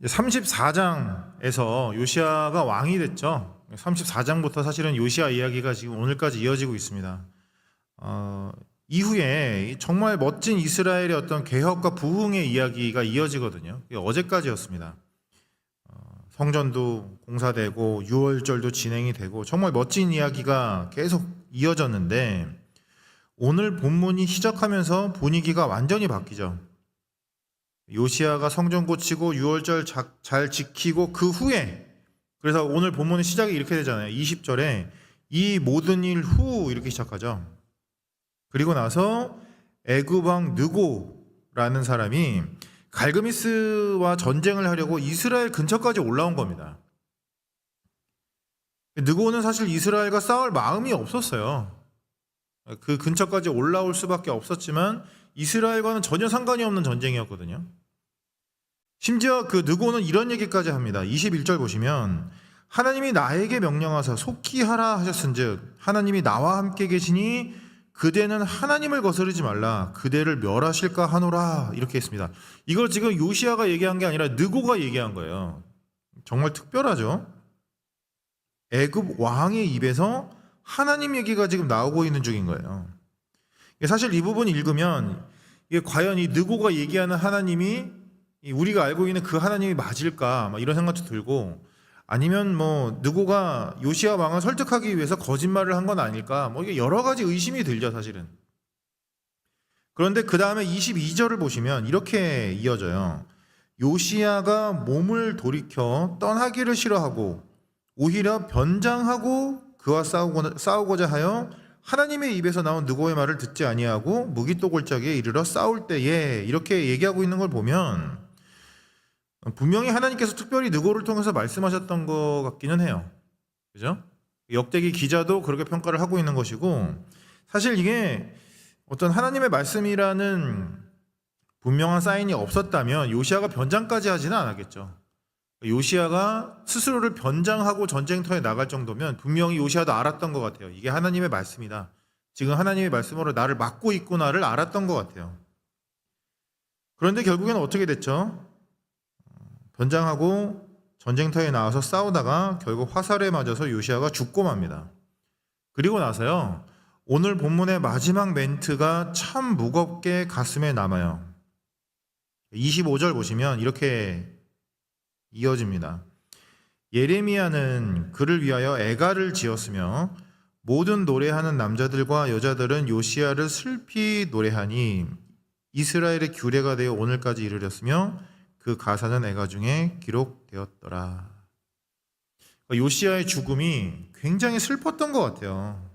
34장에서 요시야가 왕이 됐죠. 34장부터 사실은 요시야 이야기가 지금 오늘까지 이어지고 있습니다. 이후에 정말 멋진 이스라엘의 어떤 개혁과 부흥의 이야기가 이어지거든요. 그게 어제까지였습니다. 성전도 공사되고 유월절도 진행이 되고 정말 멋진 이야기가 계속 이어졌는데 오늘 본문이 시작하면서 분위기가 완전히 바뀌죠. 요시야가 성전 고치고 유월절 잘 지키고 그 후에, 그래서 오늘 본문의 시작이 이렇게 되잖아요. 20절에 이 모든 일 후 이렇게 시작하죠. 그리고 나서 애굽 왕 느고라는 사람이 갈그미스와 전쟁을 하려고 이스라엘 근처까지 올라온 겁니다. 느고는 사실 이스라엘과 싸울 마음이 없었어요. 그 근처까지 올라올 수밖에 없었지만 이스라엘과는 전혀 상관이 없는 전쟁이었거든요. 심지어 그 느고는 이런 얘기까지 합니다. 21절 보시면 하나님이 나에게 명령하사 속히 하라 하셨은즉 하나님이 나와 함께 계시니 그대는 하나님을 거스르지 말라 그대를 멸하실까 하노라 이렇게 했습니다. 이걸 지금 요시야가 얘기한 게 아니라 느고가 얘기한 거예요. 정말 특별하죠. 애굽 왕의 입에서 하나님 얘기가 지금 나오고 있는 중인 거예요. 사실 이 부분 읽으면 이게 과연 이 느고가 얘기하는 하나님이 우리가 알고 있는 그 하나님이 맞을까 이런 생각도 들고, 아니면 느고가 요시야 왕을 설득하기 위해서 거짓말을 한 건 아닐까 이게 여러 가지 의심이 들죠 사실은. 그런데 그 다음에 22절을 보시면 이렇게 이어져요. 요시야가 몸을 돌이켜 떠나기를 싫어하고 오히려 변장하고 그와 싸우고자 하여 하나님의 입에서 나온 느고의 말을 듣지 아니하고 무기또 골짜기에 이르러 싸울 때에 이렇게 얘기하고 있는 걸 보면 분명히 하나님께서 특별히 느고를 통해서 말씀하셨던 것 같기는 해요. 그죠? 역대기 기자도 그렇게 평가를 하고 있는 것이고, 사실 이게 어떤 하나님의 말씀이라는 분명한 사인이 없었다면 요시야가 변장까지 하지는 않았겠죠. 요시야가 스스로를 변장하고 전쟁터에 나갈 정도면 분명히 요시야도 알았던 것 같아요. 이게 하나님의 말씀이다. 지금 하나님의 말씀으로 나를 막고 있구나를 알았던 것 같아요. 그런데 결국에는 어떻게 됐죠? 변장하고 전쟁터에 나와서 싸우다가 결국 화살에 맞아서 요시야가 죽고 맙니다. 그리고 나서요, 오늘 본문의 마지막 멘트가 참 무겁게 가슴에 남아요. 25절 보시면 이렇게 이어집니다. 예레미야는 그를 위하여 애가를 지었으며 모든 노래하는 남자들과 여자들은 요시야를 슬피 노래하니 이스라엘의 규례가 되어 오늘까지 이르렀으며 그 가사는 애가 중에 기록되었더라. 요시야의 죽음이 굉장히 슬펐던 것 같아요.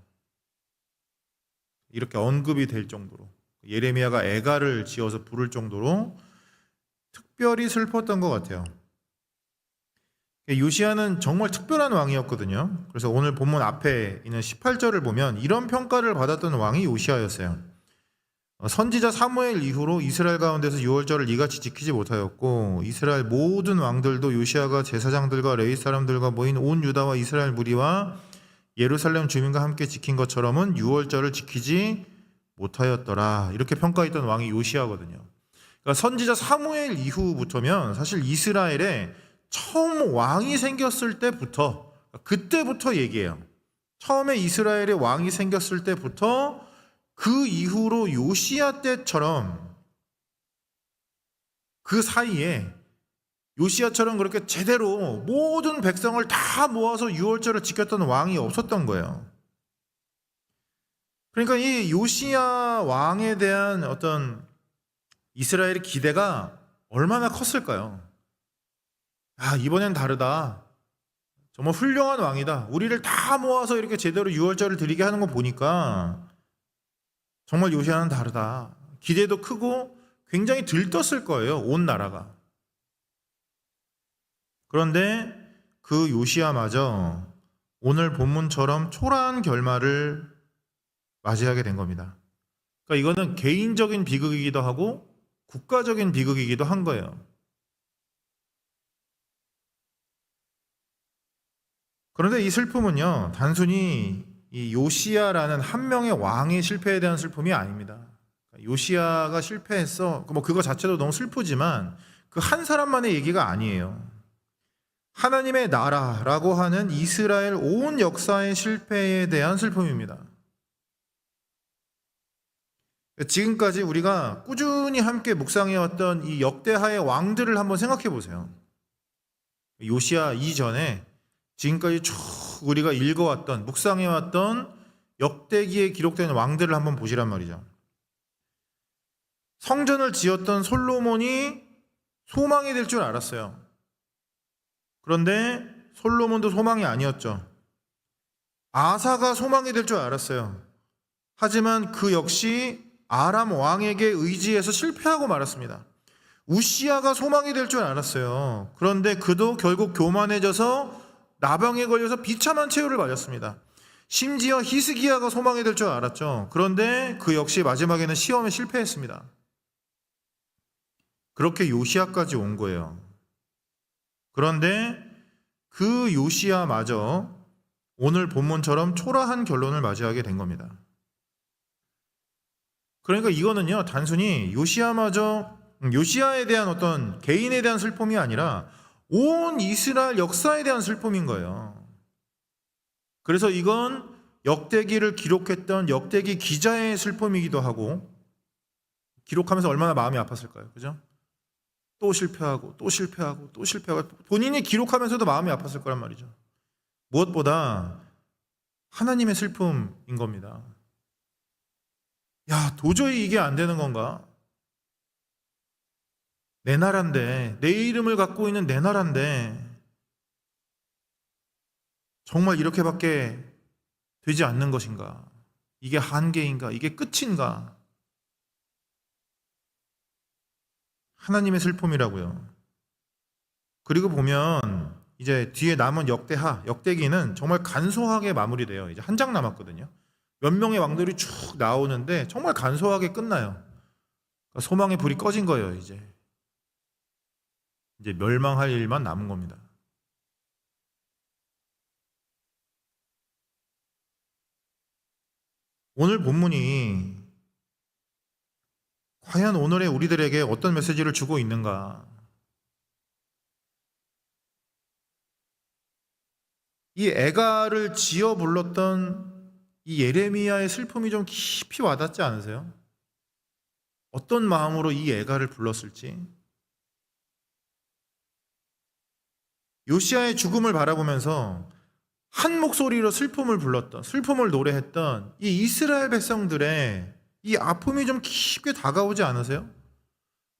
이렇게 언급이 될 정도로, 예레미야가 애가를 지어서 부를 정도로 특별히 슬펐던 것 같아요. 요시야는 정말 특별한 왕이었거든요. 그래서 오늘 본문 앞에 있는 18절을 보면 이런 평가를 받았던 왕이 요시야였어요. 선지자 사무엘 이후로 이스라엘 가운데서 유월절을 이같이 지키지 못하였고 이스라엘 모든 왕들도 요시야가 제사장들과 레위 사람들과 모인 온 유다와 이스라엘 무리와 예루살렘 주민과 함께 지킨 것처럼은 유월절을 지키지 못하였더라. 이렇게 평가했던 왕이 요시야거든요. 그러니까 선지자 사무엘 이후부터면 사실 이스라엘에 처음 왕이 생겼을 때부터, 그때부터 얘기해요. 처음에 이스라엘에 왕이 생겼을 때부터 그 이후로 요시야 때처럼 그 사이에 요시야처럼 그렇게 제대로 모든 백성을 다 모아서 유월절을 지켰던 왕이 없었던 거예요. 그러니까 이 요시야 왕에 대한 어떤 이스라엘의 기대가 얼마나 컸을까요? 이번엔 다르다. 정말 훌륭한 왕이다. 우리를 다 모아서 이렇게 제대로 유월절을 드리게 하는 거 보니까 정말 요시야는 다르다. 기대도 크고 굉장히 들떴을 거예요. 온 나라가. 그런데 그 요시야마저 오늘 본문처럼 초라한 결말을 맞이하게 된 겁니다. 그러니까 이거는 개인적인 비극이기도 하고 국가적인 비극이기도 한 거예요. 그런데 이 슬픔은요, 단순히 이 요시야라는 한 명의 왕의 실패에 대한 슬픔이 아닙니다. 요시야가 실패했어. 그거 자체도 너무 슬프지만 그 한 사람만의 얘기가 아니에요. 하나님의 나라라고 하는 이스라엘 온 역사의 실패에 대한 슬픔입니다. 지금까지 우리가 꾸준히 함께 묵상해왔던 이 역대하의 왕들을 한번 생각해 보세요. 요시야 이전에 지금까지 쭉 우리가 읽어왔던, 묵상해왔던 역대기에 기록된 왕들을 한번 보시란 말이죠. 성전을 지었던 솔로몬이 소망이 될 줄 알았어요. 그런데 솔로몬도 소망이 아니었죠. 아사가 소망이 될 줄 알았어요. 하지만 그 역시 아람 왕에게 의지해서 실패하고 말았습니다. 우시야가 소망이 될 줄 알았어요. 그런데 그도 결국 교만해져서 나병에 걸려서 비참한 최후를 맞았습니다. 심지어 히스기야가 소망이 될 줄 알았죠. 그런데 그 역시 마지막에는 시험에 실패했습니다. 그렇게 요시야까지 온 거예요. 그런데 그 요시야마저 오늘 본문처럼 초라한 결론을 맞이하게 된 겁니다. 그러니까 이거는요, 단순히 요시야에 대한 어떤 개인에 대한 슬픔이 아니라 온 이스라엘 역사에 대한 슬픔인 거예요. 그래서 이건 역대기를 기록했던 역대기 기자의 슬픔이기도 하고, 기록하면서 얼마나 마음이 아팠을까요? 그죠? 또 실패하고 또 실패하고 또 실패하고, 본인이 기록하면서도 마음이 아팠을 거란 말이죠. 무엇보다 하나님의 슬픔인 겁니다. 야, 도저히 이게 안 되는 건가? 내 나라인데, 내 이름을 갖고 있는 내 나라인데 정말 이렇게밖에 되지 않는 것인가? 이게 한계인가? 이게 끝인가? 하나님의 슬픔이라고요. 그리고 보면 이제 뒤에 남은 역대기는 정말 간소하게 마무리돼요. 이제 한 장 남았거든요. 몇 명의 왕들이 쭉 나오는데 정말 간소하게 끝나요. 그러니까 소망의 불이 꺼진 거예요. 이제 멸망할 일만 남은 겁니다. 오늘 본문이 과연 오늘의 우리들에게 어떤 메시지를 주고 있는가? 이 애가를 지어 불렀던 이 예레미야의 슬픔이 좀 깊이 와닿지 않으세요? 어떤 마음으로 이 애가를 불렀을지. 요시야의 죽음을 바라보면서 한 목소리로 슬픔을 노래했던 이 이스라엘 백성들의 이 아픔이 좀 깊게 다가오지 않으세요?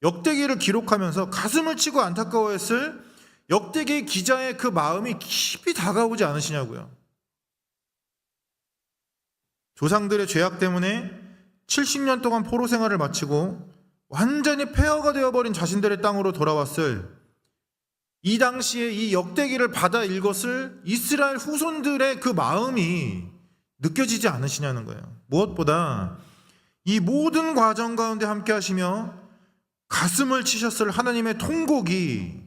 역대기를 기록하면서 가슴을 치고 안타까워했을 역대기 기자의 그 마음이 깊이 다가오지 않으시냐고요. 조상들의 죄악 때문에 70년 동안 포로 생활을 마치고 완전히 폐허가 되어버린 자신들의 땅으로 돌아왔을 이 당시에 이 역대기를 받아 읽었을 이스라엘 후손들의 그 마음이 느껴지지 않으시냐는 거예요. 무엇보다 이 모든 과정 가운데 함께 하시며 가슴을 치셨을 하나님의 통곡이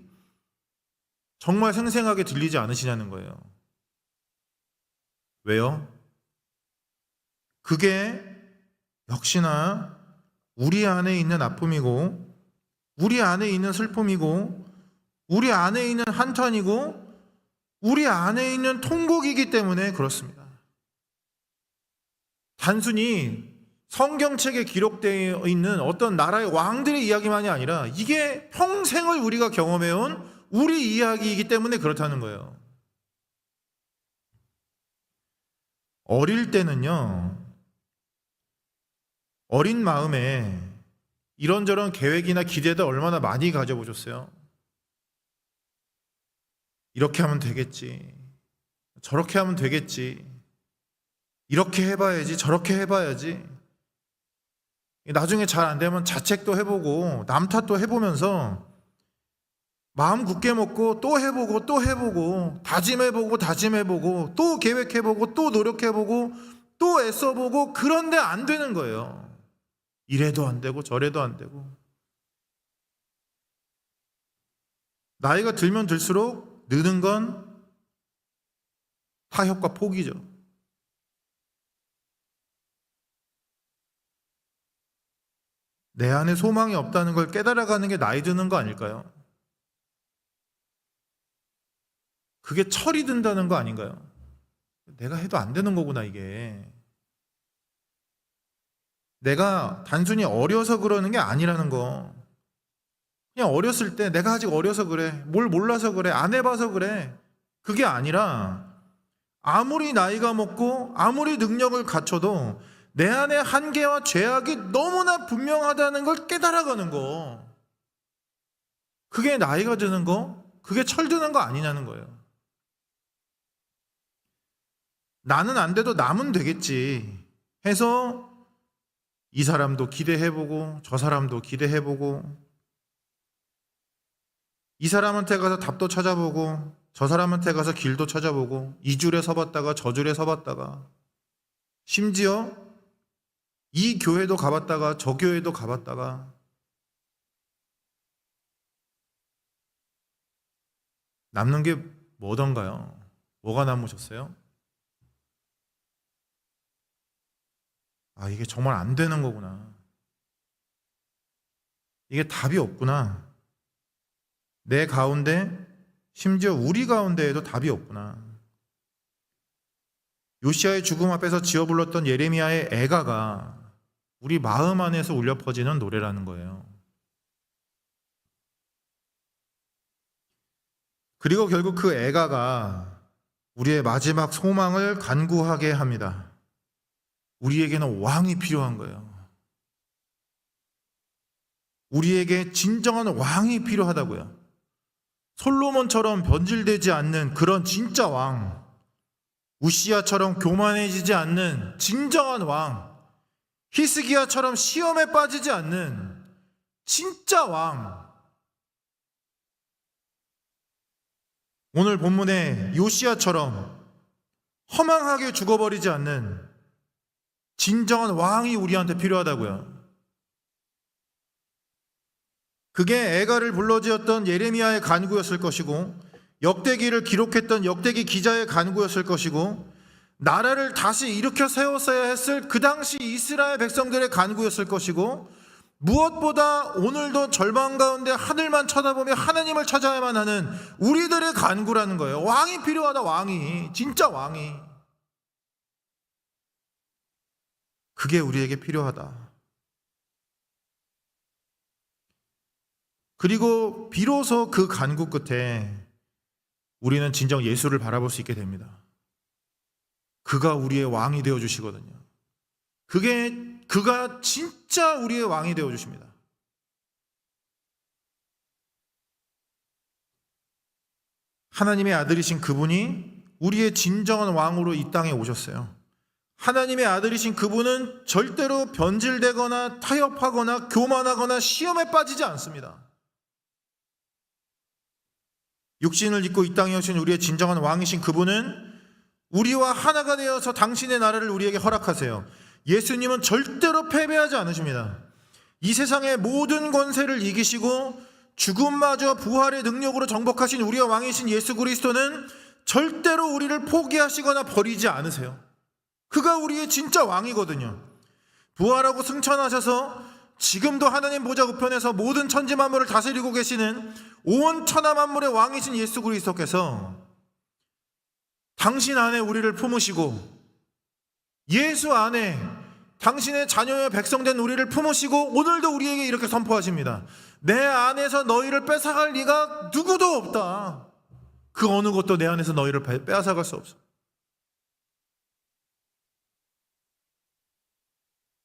정말 생생하게 들리지 않으시냐는 거예요. 왜요? 그게 역시나 우리 안에 있는 아픔이고, 우리 안에 있는 슬픔이고, 우리 안에 있는 한탄이고, 우리 안에 있는 통곡이기 때문에 그렇습니다. 단순히 성경책에 기록되어 있는 어떤 나라의 왕들의 이야기만이 아니라 이게 평생을 우리가 경험해온 우리 이야기이기 때문에 그렇다는 거예요. 어릴 때는요, 어린 마음에 이런저런 계획이나 기대들 얼마나 많이 가져보셨어요? 이렇게 하면 되겠지, 저렇게 하면 되겠지, 이렇게 해봐야지, 저렇게 해봐야지. 나중에 잘 안 되면 자책도 해보고 남 탓도 해보면서 마음 굳게 먹고 또 해보고 또 해보고 다짐해보고 또 계획해보고 또 노력해보고 또 애써보고, 그런데 안 되는 거예요. 이래도 안 되고 저래도 안 되고. 나이가 들면 들수록 느는 건 타협과 포기죠. 내 안에 소망이 없다는 걸 깨달아가는 게 나이 드는 거 아닐까요? 그게 철이 든다는 거 아닌가요? 내가 해도 안 되는 거구나, 이게. 내가 단순히 어려서 그러는 게 아니라는 거. 그냥 어렸을 때 내가 아직 어려서 그래, 뭘 몰라서 그래, 안 해봐서 그래, 그게 아니라 아무리 나이가 먹고 아무리 능력을 갖춰도 내 안에 한계와 죄악이 너무나 분명하다는 걸 깨달아가는 거. 그게 나이가 드는 거, 그게 철드는 거 아니냐는 거예요. 나는 안 돼도 남은 되겠지 해서 이 사람도 기대해보고 저 사람도 기대해보고, 이 사람한테 가서 답도 찾아보고 저 사람한테 가서 길도 찾아보고, 이 줄에 서봤다가 저 줄에 서봤다가, 심지어 이 교회도 가봤다가 저 교회도 가봤다가, 남는 게 뭐던가요? 뭐가 남으셨어요? 아, 이게 정말 안 되는 거구나. 이게 답이 없구나. 내 가운데, 심지어 우리 가운데에도 답이 없구나. 요시야의 죽음 앞에서 지어 불렀던 예레미야의 애가가 우리 마음 안에서 울려 퍼지는 노래라는 거예요. 그리고 결국 그 애가가 우리의 마지막 소망을 간구하게 합니다. 우리에게는 왕이 필요한 거예요. 우리에게 진정한 왕이 필요하다고요. 솔로몬처럼 변질되지 않는 그런 진짜 왕, 우시야처럼 교만해지지 않는 진정한 왕, 히스기야처럼 시험에 빠지지 않는 진짜 왕. 오늘 본문에 요시야처럼 허망하게 죽어버리지 않는 진정한 왕이 우리한테 필요하다고요. 그게 애가를 불러지었던 예레미야의 간구였을 것이고, 역대기를 기록했던 역대기 기자의 간구였을 것이고, 나라를 다시 일으켜 세웠어야 했을 그 당시 이스라엘 백성들의 간구였을 것이고, 무엇보다 오늘도 절망 가운데 하늘만 쳐다보며 하나님을 찾아야만 하는 우리들의 간구라는 거예요. 왕이 필요하다, 왕이. 진짜 왕이. 그게 우리에게 필요하다. 그리고 비로소 그 간구 끝에 우리는 진정 예수를 바라볼 수 있게 됩니다. 그가 우리의 왕이 되어 주시거든요. 그가 진짜 우리의 왕이 되어 주십니다. 하나님의 아들이신 그분이 우리의 진정한 왕으로 이 땅에 오셨어요. 하나님의 아들이신 그분은 절대로 변질되거나 타협하거나 교만하거나 시험에 빠지지 않습니다. 육신을 입고 이 땅에 오신 우리의 진정한 왕이신 그분은 우리와 하나가 되어서 당신의 나라를 우리에게 허락하세요. 예수님은 절대로 패배하지 않으십니다. 이 세상의 모든 권세를 이기시고 죽음마저 부활의 능력으로 정복하신 우리의 왕이신 예수 그리스도는 절대로 우리를 포기하시거나 버리지 않으세요. 그가 우리의 진짜 왕이거든요. 부활하고 승천하셔서 지금도 하나님 보좌 우편에서 모든 천지 만물을 다스리고 계시는 온 천하 만물의 왕이신 예수 그리스도께서 당신 안에 우리를 품으시고, 예수 안에 당신의 자녀의 백성된 우리를 품으시고 오늘도 우리에게 이렇게 선포하십니다. 내 안에서 너희를 뺏어갈 리가 누구도 없다. 그 어느 것도 내 안에서 너희를 빼앗아갈 수 없어.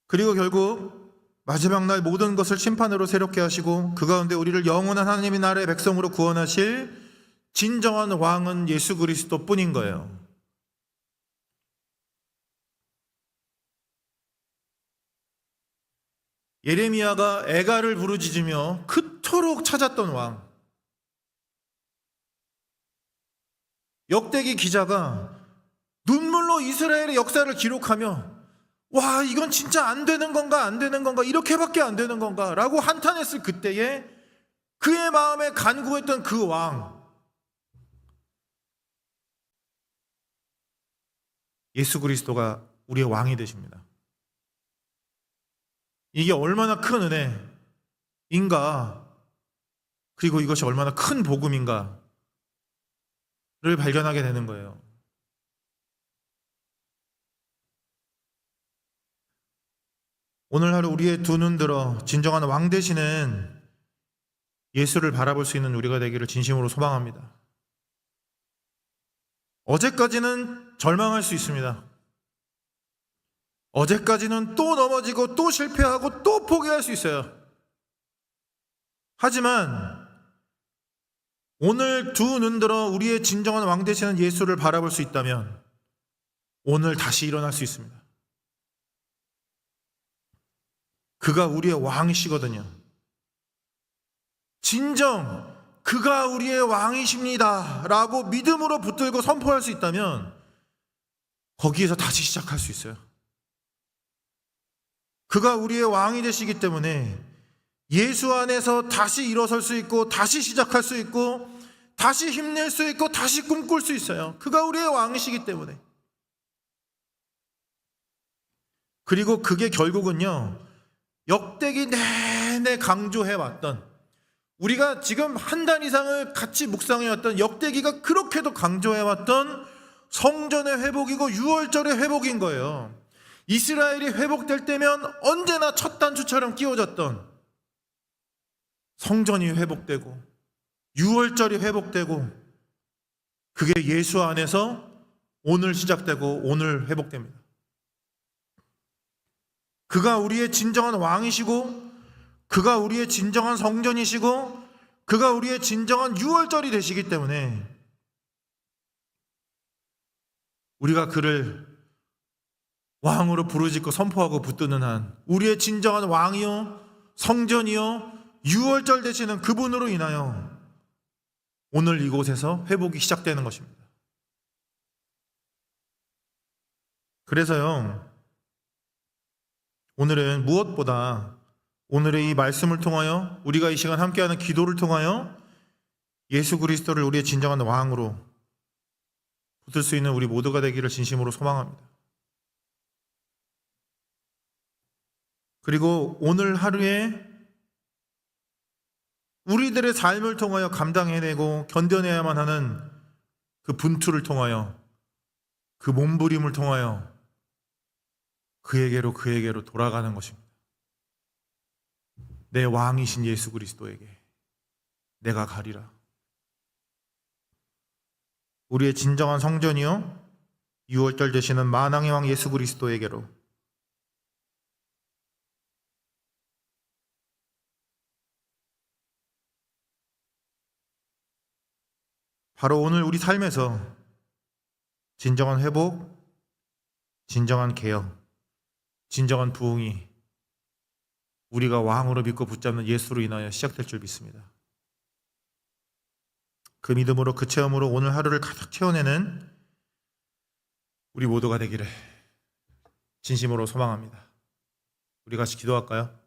그리고 결국 마지막 날 모든 것을 심판으로 새롭게 하시고 그 가운데 우리를 영원한 하나님의 나라의 백성으로 구원하실 진정한 왕은 예수 그리스도 뿐인 거예요. 예레미야가 애가를 부르짖으며 그토록 찾았던 왕, 역대기 기자가 눈물로 이스라엘의 역사를 기록하며 와, 이건 진짜 안 되는 건가, 안 되는 건가, 이렇게밖에 안 되는 건가 라고 한탄했을 그때에 그의 마음에 간구했던 그 왕, 예수 그리스도가 우리의 왕이 되십니다. 이게 얼마나 큰 은혜인가, 그리고 이것이 얼마나 큰 복음인가. 발견하게 되는 거예요. 오늘 하루 우리의 두 눈 들어 진정한 왕 되시는 예수를 바라볼 수 있는 우리가 되기를 진심으로 소망합니다. 어제까지는 절망할 수 있습니다. 어제까지는 또 넘어지고 또 실패하고 또 포기할 수 있어요. 하지만 오늘 두 눈 들어 우리의 진정한 왕 되시는 예수를 바라볼 수 있다면 오늘 다시 일어날 수 있습니다. 그가 우리의 왕이시거든요. 진정 그가 우리의 왕이십니다 라고 믿음으로 붙들고 선포할 수 있다면 거기에서 다시 시작할 수 있어요. 그가 우리의 왕이 되시기 때문에 예수 안에서 다시 일어설 수 있고 다시 시작할 수 있고 다시 힘낼 수 있고 다시 꿈꿀 수 있어요. 그가 우리의 왕이시기 때문에. 그리고 그게 결국은요, 역대기 내내 강조해왔던, 우리가 지금 한 달 이상을 같이 묵상해왔던, 역대기가 그렇게도 강조해왔던 성전의 회복이고 유월절의 회복인 거예요. 이스라엘이 회복될 때면 언제나 첫 단추처럼 끼워졌던 성전이 회복되고 유월절이 회복되고, 그게 예수 안에서 오늘 시작되고 오늘 회복됩니다. 그가 우리의 진정한 왕이시고 그가 우리의 진정한 성전이시고 그가 우리의 진정한 유월절이 되시기 때문에 우리가 그를 왕으로 부르짖고 선포하고 붙드는 한 우리의 진정한 왕이요 성전이요 유월절 되시는 그분으로 인하여 오늘 이곳에서 회복이 시작되는 것입니다. 그래서요, 오늘은 무엇보다 오늘의 이 말씀을 통하여 우리가 이 시간 함께하는 기도를 통하여 예수 그리스도를 우리의 진정한 왕으로 붙들 수 있는 우리 모두가 되기를 진심으로 소망합니다. 그리고 오늘 하루에 우리들의 삶을 통하여 감당해내고 견뎌내야만 하는 그 분투를 통하여, 그 몸부림을 통하여 그에게로 돌아가는 것입니다. 내 왕이신 예수 그리스도에게 내가 가리라. 우리의 진정한 성전이요 유월절 되시는 만왕의 왕 예수 그리스도에게로 바로 오늘 우리 삶에서 진정한 회복, 진정한 개혁, 진정한 부흥이 우리가 왕으로 믿고 붙잡는 예수로 인하여 시작될 줄 믿습니다. 그 믿음으로, 그 체험으로 오늘 하루를 가득 채워내는 우리 모두가 되기를 진심으로 소망합니다. 우리 같이 기도할까요?